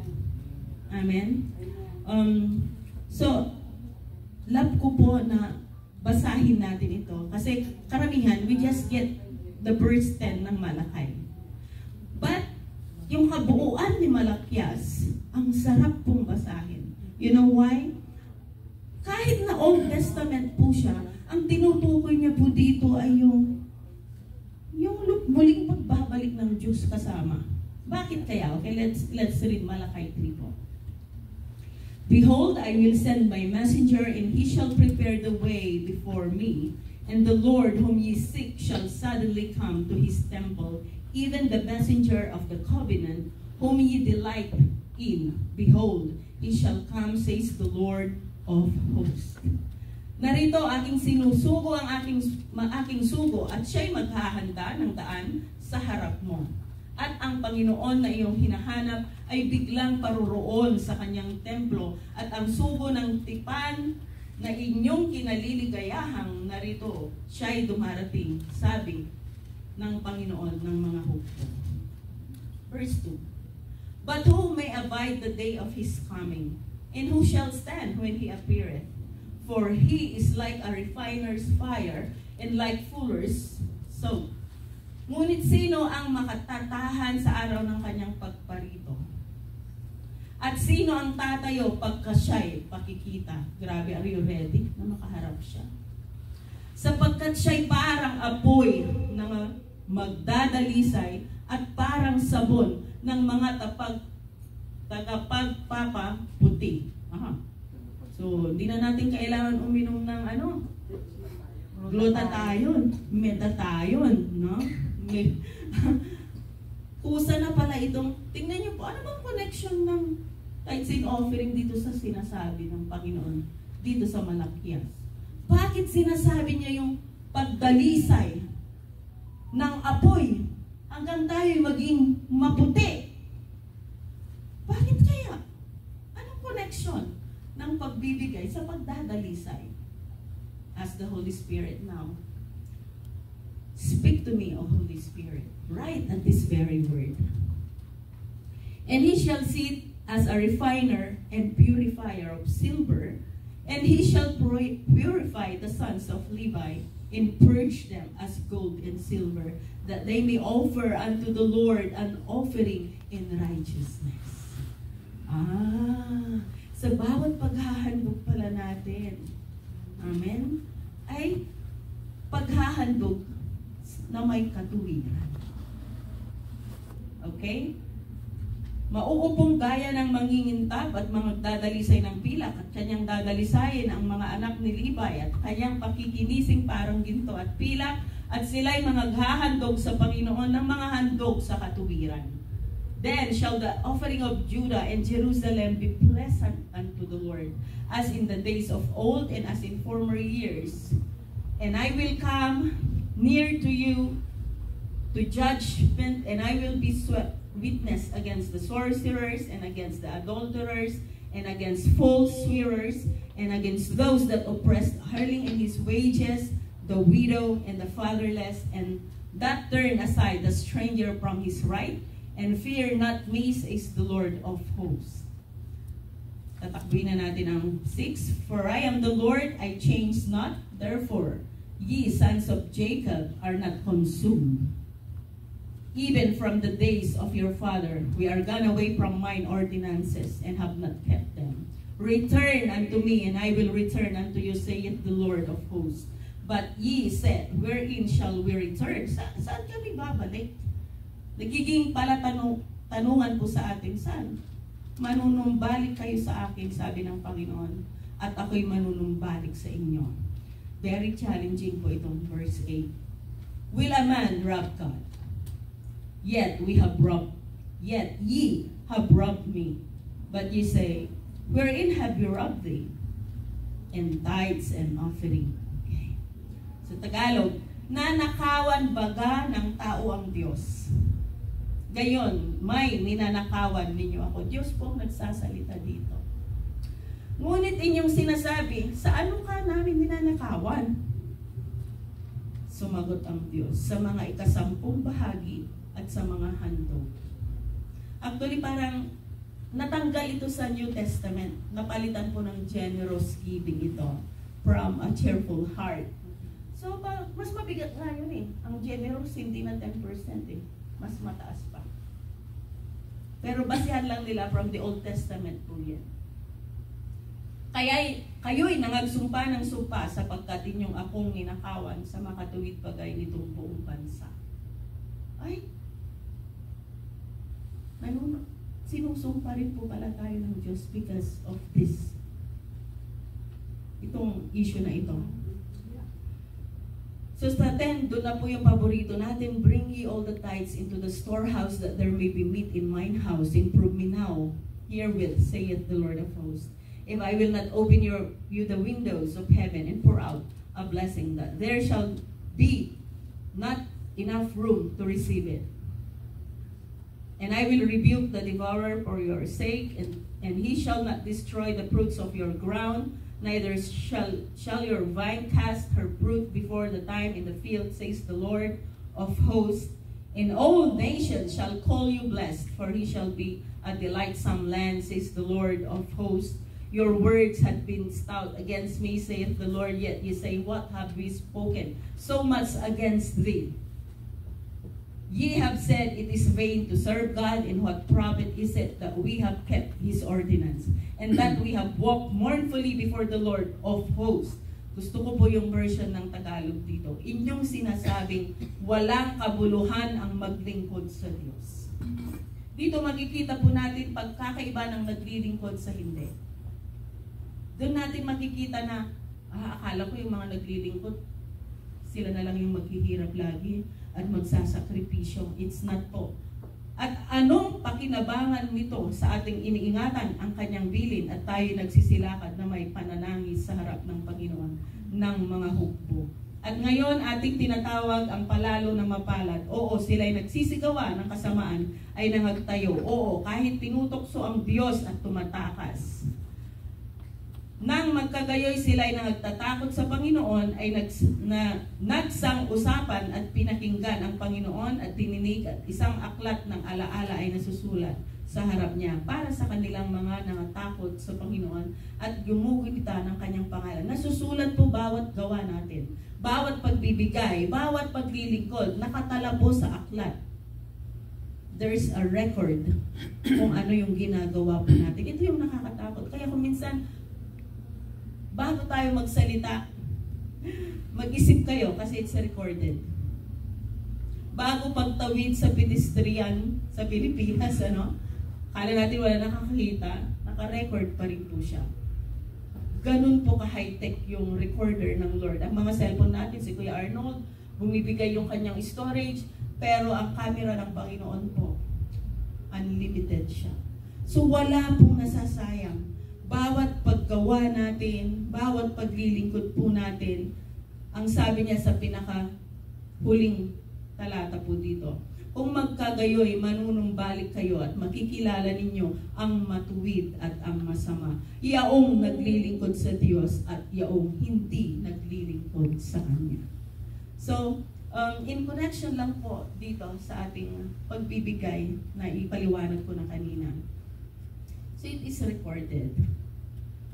Amen? So, love ko po na basahin natin ito. Kasi karamihan, we just get the verse 10 ng Malakay. But, yung kabuuan ni Malakyas, ang sarap pong basahin. You know why? Kahit na Old Testament po siya, ang tinutukoy niya po dito ay yung muling pagbabalik ng Diyos kasama. Bakit kaya? Okay, let's read Malakay 3 po. Behold, I will send my messenger, and he shall prepare the way before me. And the Lord whom ye seek shall suddenly come to his temple, even the messenger of the covenant, whom ye delight in. Behold, he shall come, says the Lord of hosts. Narito aking sinusugo ang aking sugo, at siya'y maghahanda ng daan sa harap mo. At ang Panginoon na iyong hinahanap ay biglang paroroon sa kanyang templo, at ang sugo ng tipan na inyong kinaliligayahang narito, siya'y dumarating, sabi ng Panginoon ng mga hukbo. Verse 2. But who may abide the day of his coming? And who shall stand when he appeareth? For he is like a refiner's fire, and like fuller's soap. Ngunit sino ang makatatahan sa araw ng kanyang pagparito? At sino ang tatayo pagka siya'y pakikita? Grabe, are you ready na makaharap siya? sapagkat siya'y parang apoy na magdadalisay at parang sabon ng mga tagapagpapaputi. So, hindi na natin kailangan uminom ng glutathione, metathione, no? Kusa na pala itong, tingnan niyo po, ano bang connection ng tithes and offering dito sa sinasabi ng Panginoon, dito sa Malakias? Bakit sinasabi niya yung pagdalisay ng apoy hanggang tayo maging maputi? Bakit kaya? Anong connection ng pagbibigay sa pagdadalisay? Ask the Holy Spirit now. Speak to me, O Holy Spirit, right at this very word. And he shall sit as a refiner and purifier of silver, and he shall purify the sons of Levi, and purge them as gold and silver, that they may offer unto the Lord an offering in righteousness. Sa bawat paghahandog pala natin, amen, ay paghahandog na may katuwiran. Okay? Mauupong gaya ng mangingintap at magdadalisay ng pilak at kanyang dadalisayin ang mga anak ni Levi at kanyang pakikinising parang ginto at pilak at sila'y maghahandog sa Panginoon ng mga handog sa katuwiran. Then shall the offering of Judah and Jerusalem be pleasant unto the Lord, as in the days of old and as in former years. And I will come near to you to judgment, and I will be witness against the sorcerers and against the adulterers and against false swearers and against those that oppress hurling in his wages, the widow and the fatherless, and that turn aside the stranger from his right, and fear not me, says the Lord of hosts. Tatakbuhin na natin ang 6. For I am the Lord, I change not, therefore ye sons of Jacob are not consumed. Even from the days of your father, we are gone away from mine ordinances, and have not kept them. Return unto me, and I will return unto you, saith the Lord of hosts. But ye said, wherein shall we return? Saan kami babalik? Nagiging tanungan po sa atin, saan? Manunumbalik kayo sa akin, sabi ng Panginoon, at ako'y manunumbalik sa inyo. Very challenging po itong verse 8. Will a man rob God? Yet ye have robbed me. But ye say, wherein have you robbed thee? In tithes and offering. Okay. So Tagalog, nanakawan baga ng tao ang Diyos? Gayon, may ninanakawan ninyo ako. Diyos po ang nagsasalita dito. Ngunit inyong sinasabi, sa ano ka namin ninanakawan? Sumagot ang Diyos, sa mga ikasampung bahagi at sa mga handog. Actually, parang natanggal ito sa New Testament. Napalitan po ng generous giving ito from a cheerful heart. So, mas mabigat nga yun eh. Ang generous, hindi na 10% eh. Mas mataas pa. Pero basihan lang nila from the Old Testament po yan. Kaya kayo'y nangagsumpa ng sumpa sapagkat inyong akong ninakawan sa makatuwid bagay nitong buong bansa. Ay, sinusumpa rin po pala tayo ng Diyos because of this. Itong issue na ito. So sa 10, doon na po yung paborito natin, bring ye all the tithes into the storehouse that there may be meat in mine house. Improve me now, herewith, saith the Lord of hosts. If I will not open you the windows of heaven and pour out a blessing, that there shall be not enough room to receive it. And I will rebuke the devourer for your sake, and he shall not destroy the fruits of your ground, neither shall your vine cast her fruit before the time in the field, says the Lord of hosts. And all nations shall call you blessed, for he shall be a delightsome land, says the Lord of hosts. Your words had been stout against me, saith the Lord, yet ye say, what have we spoken so much against thee? Ye have said, it is vain to serve God. In what profit is it that we have kept his ordinance, and that we have walked mournfully before the Lord of hosts, Gusto ko po yung version ng Tagalog dito. Inyong sinasabing walang kabuluhan ang maglingkod sa Diyos. Dito makikita po natin pagkakaiba ng naglilingkod sa hindi. Doon natin makikita na, akala ko yung mga naglilingkod, sila na lang yung maghihirap lagi at magsasakripisyo. It's not po. At anong pakinabangan nito sa ating iniingatan ang kanyang bilin at tayo nagsisilakad na may pananangis sa harap ng Panginoon ng mga hukbo. At ngayon ating tinatawag ang palalo na mapalad. Oo, sila'y nagsisigawa ng kasamaan ay nangagtayo. Oo, kahit tinutokso ang Diyos at tumatakas. Nang magkagayoy sila ay nagtatakot sa Panginoon ay nagsang-usapan at pinakinggan ang Panginoon at tininig at isang aklat ng alaala ay nasusulat sa harap niya para sa kanilang mga nangatakot sa Panginoon at gumugita ng kanyang pangalan. Nasusulat po bawat gawa natin, bawat pagbibigay, bawat paglilingkod, nakatala po sa aklat. There's a record kung ano yung ginagawa po natin. Ito yung nakakatakot. Kaya kung minsan, bago tayo magsalita, mag-isip kayo kasi it's recorded. Bago pagtawid sa pedestrian sa Pilipinas, kala natin wala nakakita, naka-record pa rin po siya. Ganun po ka-high-tech yung recorder ng Lord. Ang mga cellphone natin, si Kuya Arnold, bumibigay yung kanyang storage, pero ang camera ng Panginoon po, unlimited siya. So wala pong nasasayang. Bawat paggawa natin, bawat paglilingkod po natin, ang sabi niya sa pinaka-huling talata po dito, kung magkagayoy, manunumbalik kayo at makikilala ninyo ang matuwid at ang masama. Yaong naglilingkod sa Diyos at yaong hindi naglilingkod sa Kanya. So, in connection lang po dito sa ating pagbibigay na ipaliwanag ko na kanina. So it is recorded.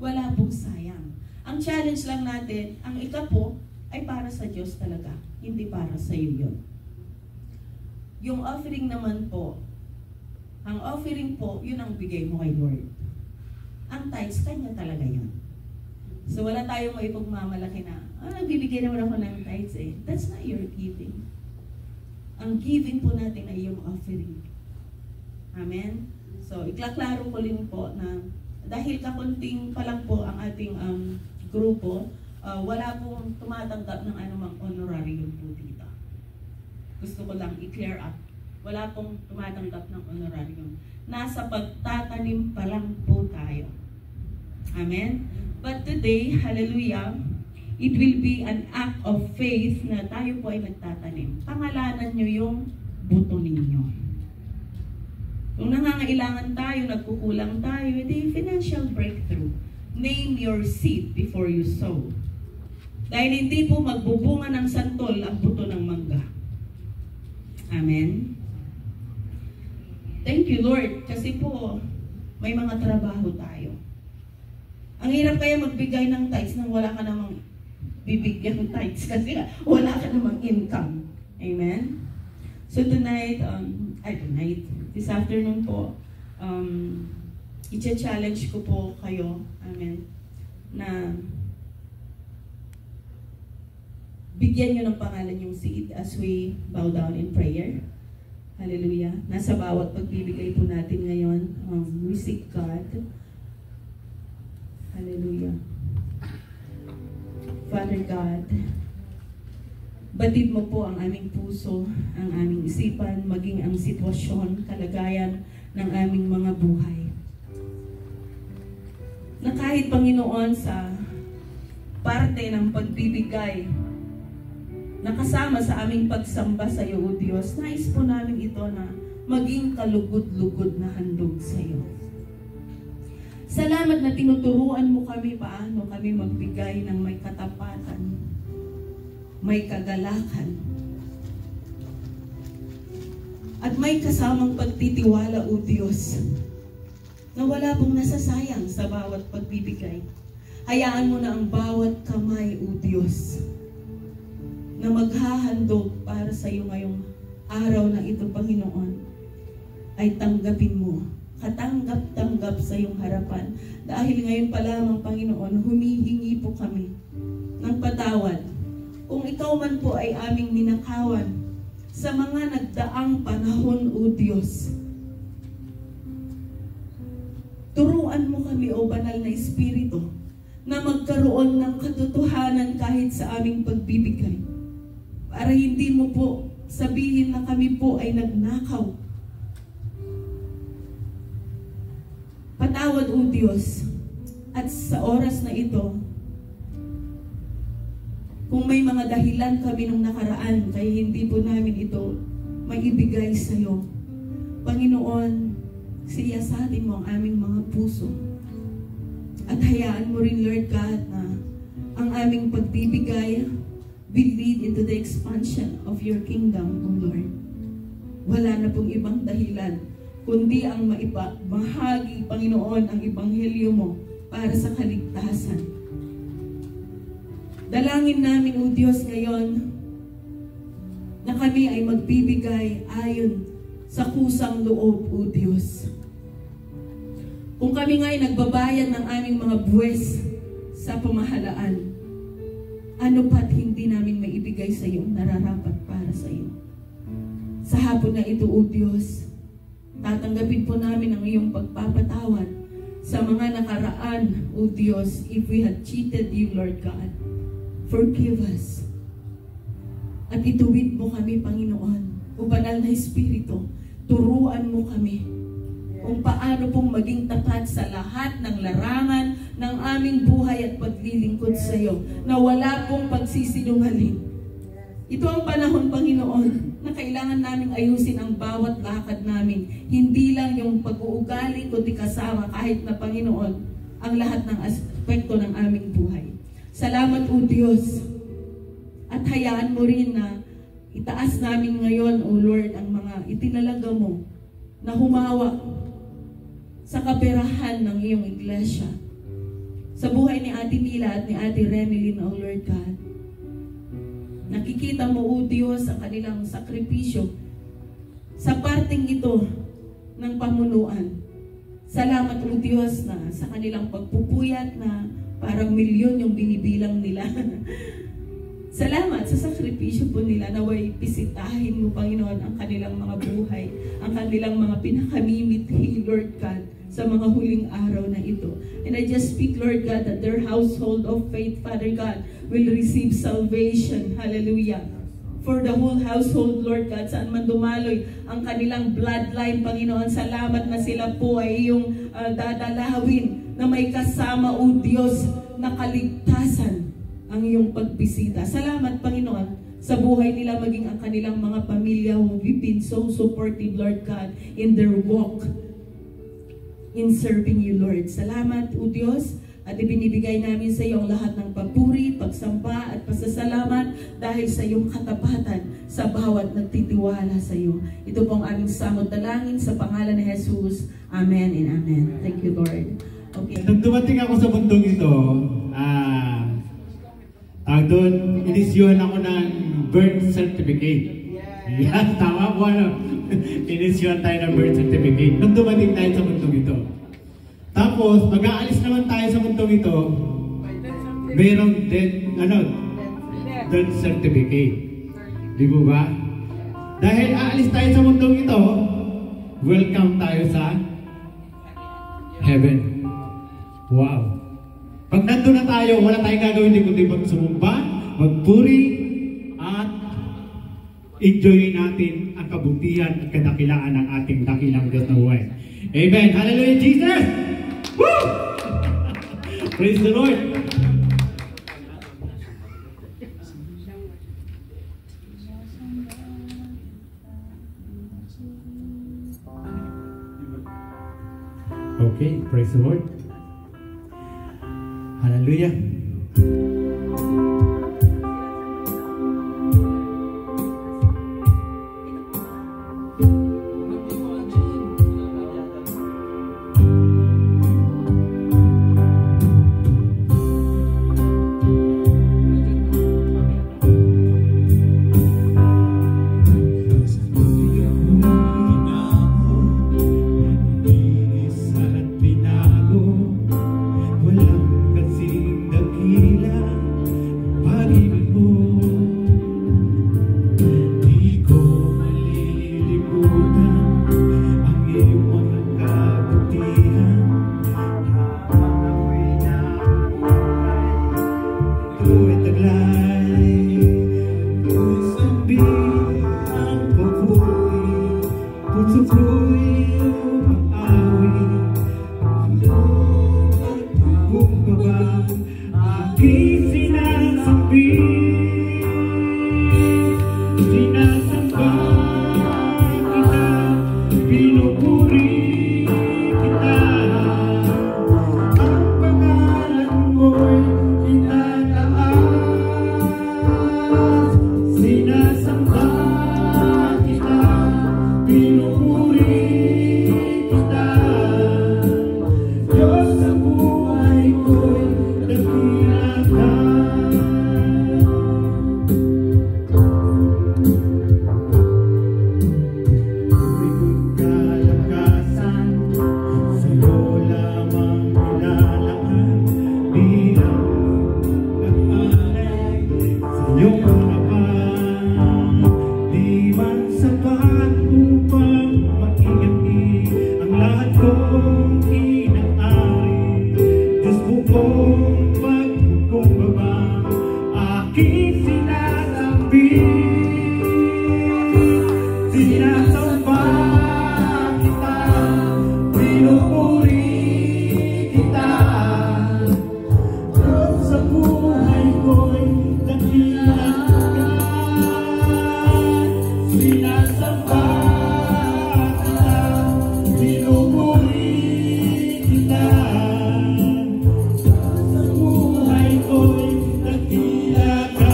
Wala pong sayang. Ang challenge lang natin, ang ikapo ay para sa Diyos talaga, hindi para sa iyo yun. Yung offering naman po, ang offering po, yun ang bigay mo kay Lord. Ang tithes, kanya talaga yun. So wala tayong maipagmamalaki na, nagbibigay naman ako ng tithes eh. That's not your giving. Ang giving po natin ay yung offering. Amen? So, iklaklaro ko rin po na dahil kakunting pa lang po ang ating grupo, wala pong tumatanggap ng anumang honorarium po dito. Gusto ko lang i-clear up. Wala pong tumatanggap ng honorarium. Nasa pagtatanim pa lang po tayo. Amen? But today, hallelujah, it will be an act of faith na tayo po ay nagtatanim. Pangalanan nyo yung buto ninyo. Kung nangangailangan tayo, nagkukulang tayo, edi financial breakthrough. Name your seed before you sow. Dahil hindi po magbubunga ng santol ang buto ng mangga. Amen? Thank you, Lord. Kasi po, may mga trabaho tayo. Ang hirap kaya magbigay ng tithes nang wala ka namang bibigyan ng tithes kasi wala ka namang income. Amen? So tonight, this afternoon po, i-challenge ko po kayo, amen, na bigyan nyo ng pangalan yung seed as we bow down in prayer. Hallelujah. Nasa bawat pagbibigay po natin ngayon, we seek God. Hallelujah. Father God, batid mo po ang aming puso, ang aming isipan, maging ang sitwasyon, kalagayan ng aming mga buhay. Na kahit Panginoon sa parte ng pagbibigay, nakasama sa aming pagsamba sa iyo, O Diyos, nais po namin ito na maging kalugod-lugod na handog sa iyo. Salamat na tinuturuan mo kami paano kami magbigay ng may katapatan, may kagalakan, at may kasamang pagtitiwala, O Diyos, na wala pong nasasayang sa bawat pagbibigay. Hayaan mo na ang bawat kamay, O Diyos, na maghahandog para sa iyo ngayong araw na ito, Panginoon, ay tanggapin mo. Katanggap-tanggap sa iyong harapan. Dahil ngayon pa lamang, Panginoon, humihingi po kami ng magpatawad. Kung ikaw man po ay aming ninakawan sa mga nagdaang panahon, O Diyos. Turuan mo kami, O Banal na Espiritu, na magkaroon ng katotohanan kahit sa aming pagbibigay. Para hindi mo po sabihin na kami po ay nagnakaw. Patawad, O Diyos. At sa oras na ito, kung may mga dahilan kami nung nakaraan, kaya hindi po namin ito maibigay sa iyo, Panginoon, siyasatin mo ang aming mga puso. At hayaan mo rin, Lord God, na ang aming pagbibigay will lead into the expansion of your kingdom, O Lord. Wala na pong ibang dahilan, kundi ang maibahagi, Panginoon, ang ebanghelyo mo para sa kaligtasan. Dalangin namin, O Diyos, ngayon na kami ay magbibigay ayon sa kusang loob, O Diyos. Kung kami nga ay nagbabayad ng aming mga buwes sa pamahalaan, ano pa't hindi namin maibigay sa iyo nararapat para sa iyo. Sa hapon na ito, O Diyos, tatanggapin po namin ang iyong pagpapatawad sa mga nakaraan, O Diyos, if we had cheated you, Lord God. Forgive us. At ituwid mo kami, Panginoon. O Banal na Espiritu, turuan mo kami kung paano pong maging tapat sa lahat ng larangan ng aming buhay at paglilingkod sa iyo, na wala pong pagsisinungaling. Ito ang panahon, Panginoon, na kailangan naming ayusin ang bawat lakad namin. Hindi lang yung pag-uugali, kundi kasama kahit na, Panginoon, ang lahat ng aspekto ng aming buhay. Salamat, O Diyos. At hayaan mo rin na itaas namin ngayon, O Lord, ang mga itinalaga mo na humawa sa kaperahan ng iyong iglesia. Sa buhay ni Ate Mila at ni Ate Remilyn, O Lord God. Nakikita mo, O Diyos, ang kanilang sakripisyo sa parting ito ng pamunuan. Salamat, O Diyos, na sa kanilang pagpupuyat na parang milyon yung binibilang nila. Salamat sa sakripisyo po nila, naway bisitahin mo, Panginoon, ang kanilang mga buhay, ang kanilang mga pinakamimithi, Lord God, sa mga huling araw na ito. And I just speak, Lord God, that their household of faith, Father God, will receive salvation. Hallelujah. For the whole household, Lord God, saan man dumaloy ang kanilang bloodline, Panginoon, salamat na sila po ay iyong dadalawin na may kasama, O Diyos, na kaligtasan ang iyong pagbisita. Salamat, Panginoon, sa buhay nila, maging ang kanilang mga pamilya who we've been so supportive, Lord God, in their walk in serving you, Lord. Salamat, O Diyos, at ibinibigay namin sa iyo ang lahat ng papuri, pagsamba at pasasalamat dahil sa iyong katapatan sa bawat nagtitiwala sa iyo. Ito po ang aming samot dalangin sa pangalan ni Jesus. Amen and amen. Thank you, Lord. Okay. Nung dumating ako sa mundong ito, doon, inisyuhan ako ng birth certificate. Yan, tama po, ano? Inisyuhan tayo ng birth certificate. Nung dumating tayo sa mundong ito. Tapos, mag-aalis naman tayo sa mundong ito, mayroong death certificate. Di ba ba? Dahil aalis tayo sa mundong ito, welcome tayo sa heaven. Wow! Pag nandun na tayo, wala tayong gagawin kundi magsumumba, magpuri, at enjoy natin ang kabutihan at kadakilaan ng ating dakilang Diyos na buhay. Amen! Hallelujah, Jesus! Woo! Praise the Lord! Okay, praise the Lord. Hallelujah. Walang kasing taglay, sabi ang papuri, puso ko'y umaawi, bumaba, aking sinasabi, sinasamba kita, pinupuri kita, ang pangalan mo'y itataas, sinasamba kita, pinupuri kita, Diyos sa buhay ko'y dakila ka. Tuwing kalakasan, sa'yo lamang nilalaan, bilang nag-alay sa iyong harapan. Di man sapat upang maingati ang lahat kong inaari, Diyos bukong pagkukumbaba, aking sinasabi, sinasamba kita, pinupuri kita, Diyos sa buhay ko'y dakila ka, sinasamba kita, pinupuri kita, Diyos sa buhay ko'y dakila ka.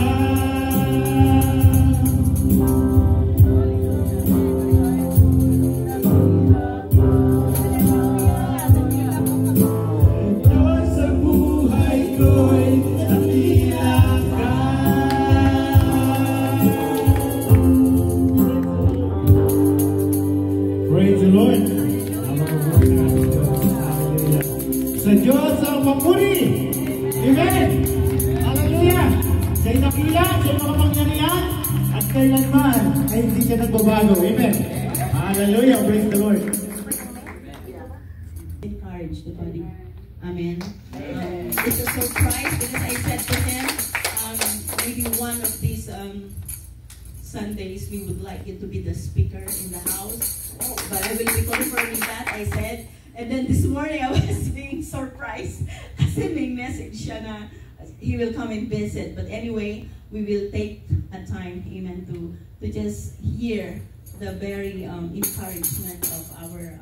Diyos sa buhay ko'y dakila ka. Praise the Lord. Sa Diyos ang papuri. Amen. Hallelujah. Siya'y dakila, siya'y makapangyarihan, at kailanman ay hindi siya nagbabago. Amen. Hallelujah. Praise the Lord. Encourage the body. Amen. It's a surprise because I said to him, maybe one of these Sundays we would like you to be the speaker in the house. But I will be confirming that, I said. And then this morning I was being surprised kasi may message siya na he will come and visit. But anyway, we will take a time, amen, to just hear the very encouragement of our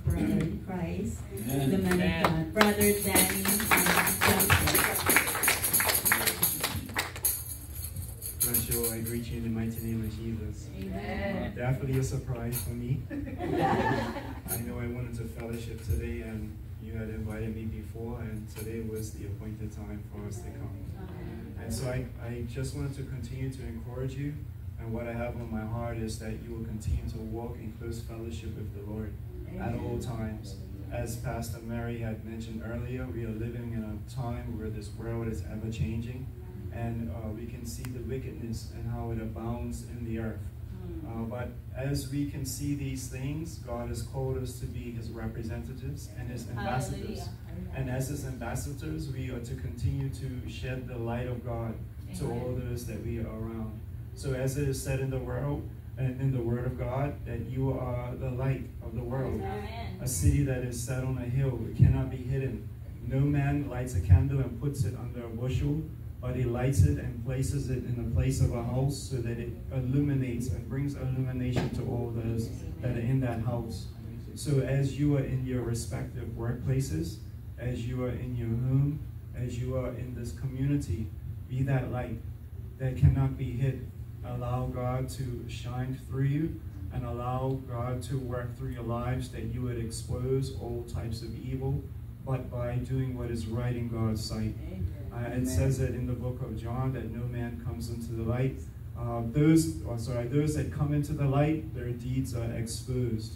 brother in Christ, the man of God, Brother Danny Johnson. Bless you all. I greet you in the mighty name of Jesus. Amen. Definitely a surprise for me. I know I wanted to fellowship today, and you had invited me before, and today was the appointed time for us to come. And so I just wanted to continue to encourage you, and what I have on my heart is that you will continue to walk in close fellowship with the Lord at all times. As Pastor Mary had mentioned earlier, we are living in a time where this world is ever changing, and we can see the wickedness and how it abounds in the earth. But as we can see these things, God has called us to be His representatives and His ambassadors. And as His ambassadors, we are to continue to shed the light of God to all those that we are around. So as it is said in the world, and in the Word of God, that you are the light of the world. A city that is set on a hill, it cannot be hidden. No man lights a candle and puts it under a bushel, but he lights it and places it in the place of a house so that it illuminates and brings illumination to all those that are in that house. So as you are in your respective workplaces, as you are in your home, as you are in this community, be that light that cannot be hid. Allow God to shine through you and allow God to work through your lives, that you would expose all types of evil, but by doing what is right in God's sight. It says that in the book of John that no man comes into the light. Those that come into the light, their deeds are exposed.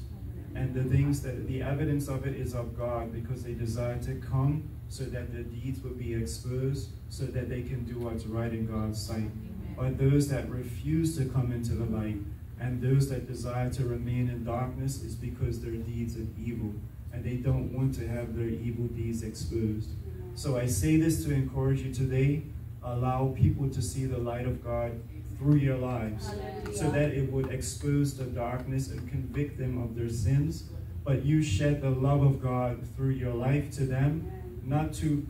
And the evidence of it is of God, because they desire to come so that their deeds will be exposed, so that they can do what's right in God's sight. But those that refuse to come into the light, and those that desire to remain in darkness, is because their deeds are evil, and they don't want to have their evil deeds exposed. So I say this to encourage you today. allow people to see the light of God through your lives, so that it would expose the darkness and convict them of their sins. But you shed the love of God through your life to them, not to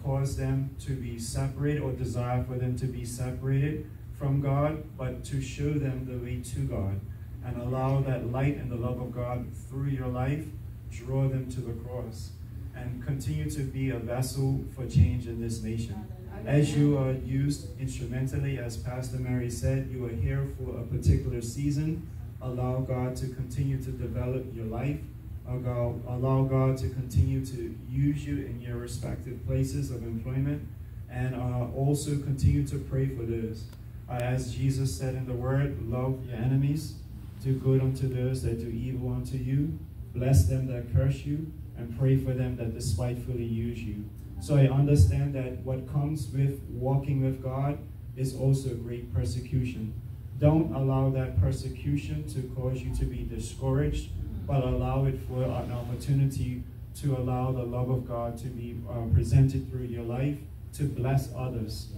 cause them to be separated or desire for them to be separated from God, but to show them the way to God and allow that light and the love of God through your life draw them to the cross and continue to be a vessel for change in this nation. As you are used instrumentally, as Pastor Mary said, you are here for a particular season. Allow God to continue to develop your life. Allow God to continue to use you in your respective places of employment, and also continue to pray for those. As Jesus said in the Word, love your enemies, do good unto those that do evil unto you, bless them that curse you, and pray for them that despitefully use you. So I understand that what comes with walking with God is also great persecution. Don't allow that persecution to cause you to be discouraged, but allow it for an opportunity to allow the love of God to be presented through your life to bless others,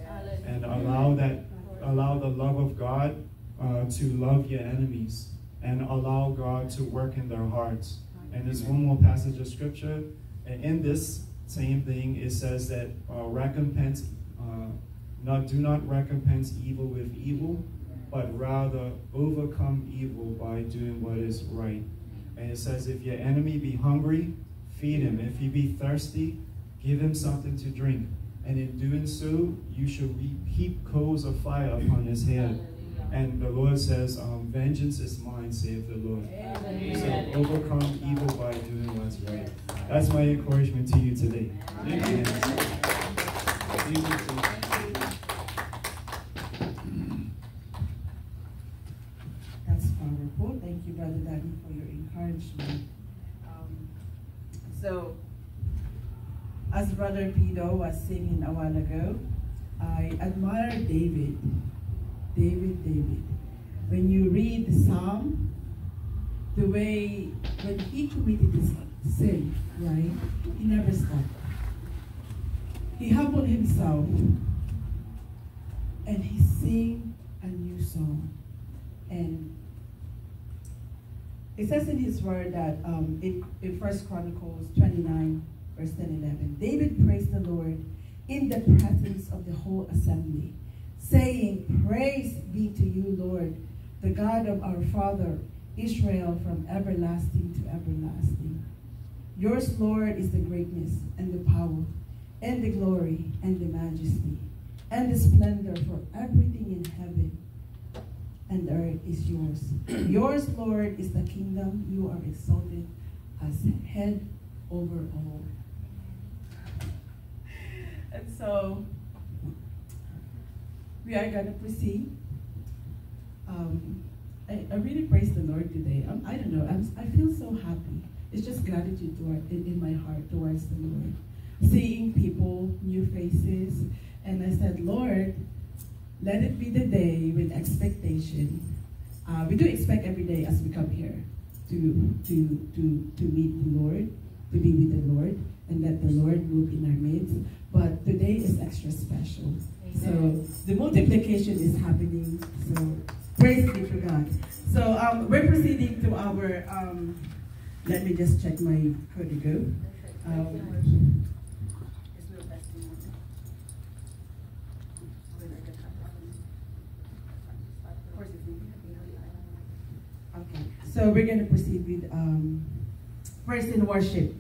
and allow the love of God to love your enemies, and allow God to work in their hearts. And there's one more passage of scripture, and in this same thing it says that do not recompense evil with evil, but rather overcome evil by doing what is right. And it says, if your enemy be hungry, feed him. If he be thirsty, give him something to drink. And in doing so, you shall heap coals of fire upon his head. And the Lord says, vengeance is mine, saith the Lord. So overcome evil by doing what's right. That's my encouragement to you today. Amen. That's powerful. Thank you, Brother Danny, for your encouragement. So, as Brother Pido was singing a while ago, I admire David. David. When you read the Psalm, the way when he committed his sin, right, he never stopped. He humbled himself and he sang a new song. And it says in his word that in 1 Chronicles 29, verse 10 and 11, David praised the Lord in the presence of the whole assembly, saying, praise be to you, Lord, the God of our father Israel, from everlasting to everlasting. Yours, Lord, is the greatness and the power and the glory and the majesty and the splendor, for everything in heaven and earth is yours. Yours, Lord, is the kingdom. You are exalted as head over all. And so we are going to proceed. I really praise the Lord today. I don't know, I feel so happy. It's just gratitude in my heart towards the Lord. Seeing people, new faces, and I said, Lord, let it be the day with expectation. We do expect every day as we come here to meet the Lord, to be with the Lord, and let the Lord move in our midst. But today is extra special. Amen. So the multiplication is happening. So praise be to God. So we're proceeding to our, let me just check my código. Okay, so we're going to proceed with praise and worship.